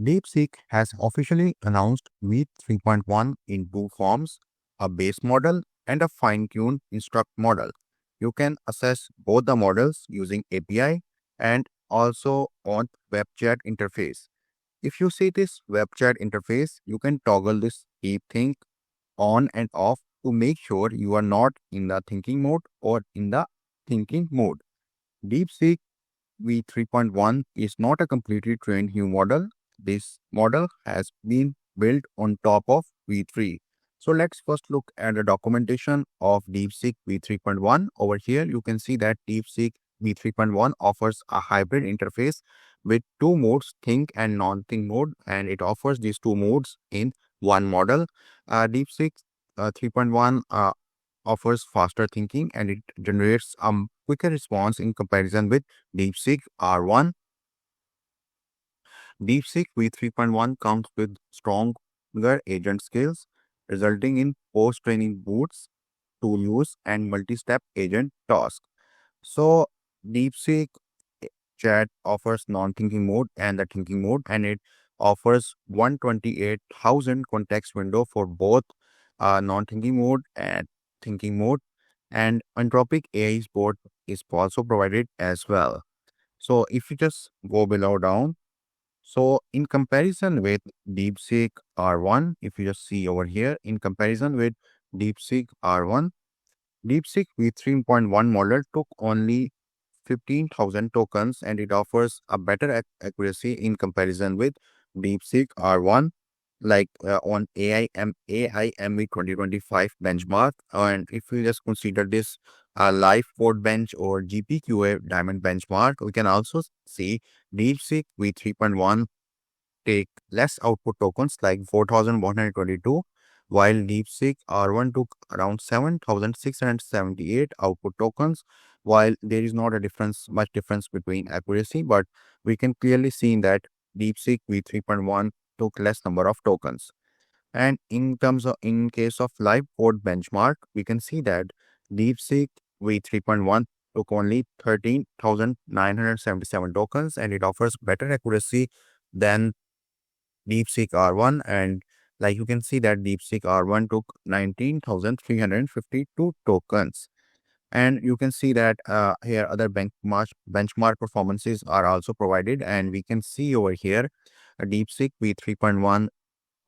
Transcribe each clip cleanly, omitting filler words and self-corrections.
DeepSeek has officially announced V3.1 in two forms, a base model and a fine-tuned instruct model. You can access both the models using API and also on web chat interface. If you see this web chat interface, you can toggle this keep think on and off to make sure you are not in the thinking mode or in the thinking mode. DeepSeek V3.1 is not a completely trained new model. This model has been built on top of V3. So let's first look at the documentation of DeepSeek V3.1. Over here, you can see that DeepSeek V3.1 offers a hybrid interface with two modes, think and non-think mode, and it offers these two modes in one model. DeepSeek 3.1 offers faster thinking and it generates a quicker response in comparison with DeepSeek R1. DeepSeek V3.1 comes with stronger agent skills, resulting in post-training boots, tool use, and multi-step agent tasks. So, DeepSeek Chat offers non-thinking mode and the thinking mode, and it offers 128,000 context window for both non-thinking mode and thinking mode, and Anthropic AI support is also provided as well. So if you just go below down, so in comparison with DeepSeek R1, if you just see over here, in comparison with DeepSeek R1, DeepSeek V3.1 model took only 15,000 tokens and it offers a better accuracy in comparison with DeepSeek R1, like on AIME 2025 benchmark. And if we just consider this live code bench or GPQA diamond benchmark, we can also see DeepSeek V3.1 take less output tokens like 4,122, while DeepSeek R1 took around 7,678 output tokens. While there is not a much difference between accuracy, but we can clearly see that DeepSeek V3.1 took less number of tokens. And in case of live code benchmark, we can see that DeepSeek V3.1 took only 13,977 tokens and it offers better accuracy than DeepSeek R1, and like you can see that DeepSeek R1 took 19,352 tokens. And you can see that here other benchmark performances are also provided, and we can see over here a DeepSeek V3.1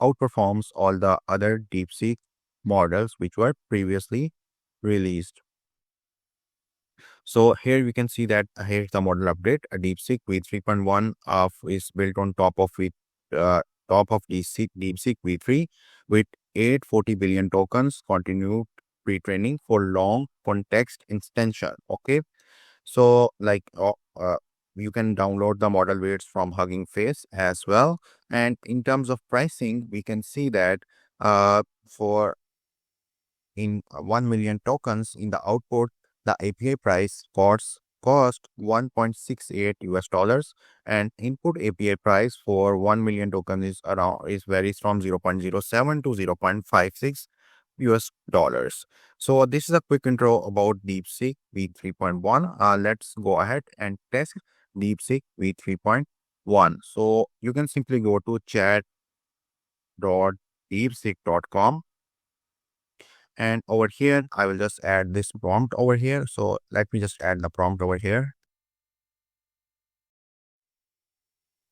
outperforms all the other DeepSeek models which were previously released. So here we can see that here's the model update. A DeepSeek V3.1 is built on top of DeepSeek V3 with 840 billion tokens continued pre-training for long context extension. Okay, so you can download the model weights from Hugging Face as well. And in terms of pricing, we can see that for in 1 million tokens in the output, the API price cost 1.68 US dollars, and input API price for 1 million tokens is varies from 0.07 to 0.56 US dollars. So this is a quick intro about DeepSeek V3.1. Let's go ahead and test DeepSeek V3.1. So you can simply go to chat.deepseek.com. And over here, I will just add this prompt over here. So let me just add the prompt over here.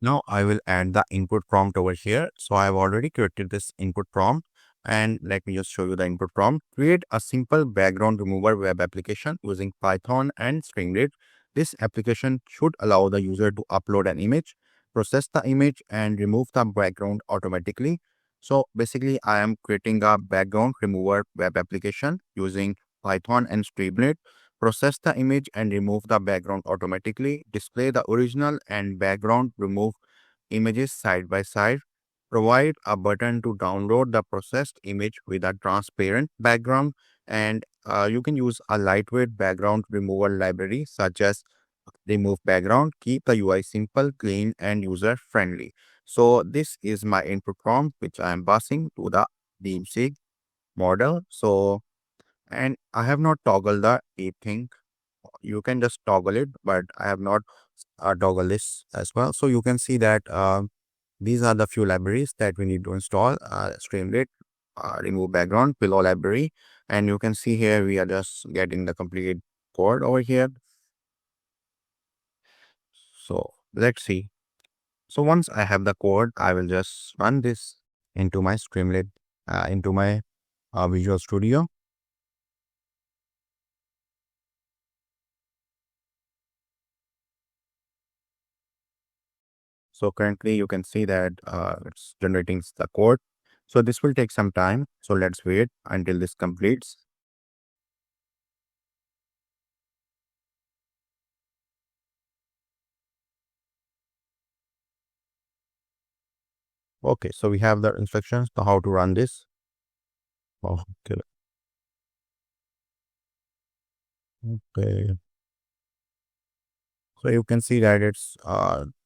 Now I will add the input prompt over here. So I've already created this input prompt. And let me just show you the input prompt. Create a simple background remover web application using Python and Stringlit. This application should allow the user to upload an image, process the image, and remove the background automatically. So basically, I am creating a background remover web application using Python and Stringlit. Process the image and remove the background automatically. Display the original and background remove images side by side. Provide a button to download the processed image with a transparent background, and you can use a lightweight background removal library such as remove background. Keep the UI simple, clean, and user friendly. So this is my input prompt which I am passing to the DeepSeek model. So and I have not toggled the deep thing. You can just toggle it, but I have not toggled this as well. So you can see that these are the few libraries that we need to install. Streamlit, remove background, pillow library, and you can see here we are just getting the completed code over here. So let's see. So once I have the code, I will just run this into my Streamlit, into my Visual Studio. So currently you can see that it's generating the code. So this will take some time. So let's wait until this completes. Okay, so we have the instructions to how to run this. Okay. Okay. So you can see that it's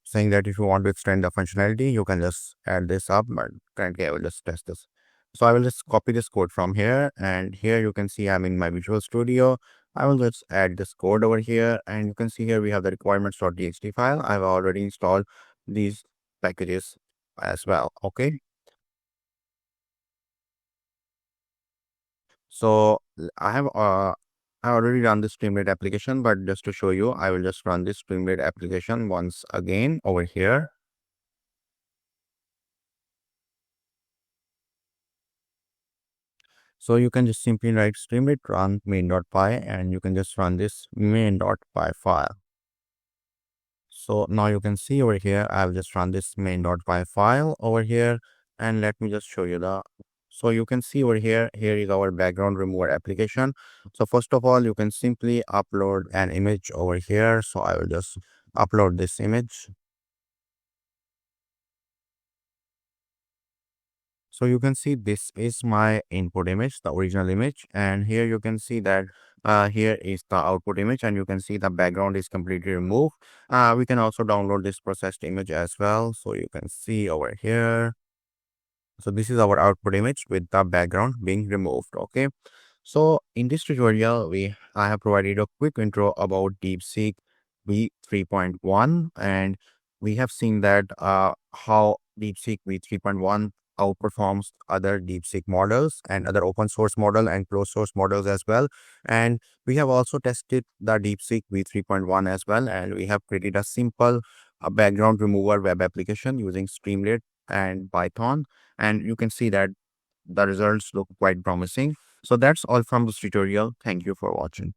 saying that if you want to extend the functionality, you can just add this up. But currently, I will just test this. So I will just copy this code from here, and here you can see I'm in my Visual Studio. I will just add this code over here, and you can see here we have the requirements.txt file. I've already installed these packages as well. Okay. So I already run the Streamlit application, but just to show you, I will just run this Streamlit application once again over here. So you can just simply write Streamlit run main.py and you can just run this main.py file. So now you can see over here, I've just run this main.py file over here, and let me just show you the. So you can see over here, here is our background remover application. So first of all, you can simply upload an image over here. So I will just upload this image. So you can see this is my input image, the original image, and here you can see that here is the output image, and you can see the background is completely removed. We can also download this processed image as well. So you can see over here. So this is our output image with the background being removed. Okay. So in this tutorial, I have provided a quick intro about DeepSeek V3.1, and we have seen that how DeepSeek V3.1 outperforms other DeepSeek models and other open source model and closed source models as well. And we have also tested the DeepSeek V3.1 as well, and we have created a simple background remover web application using Streamlit and Python, and you can see that the results look quite promising. So that's all from this tutorial. Thank you for watching.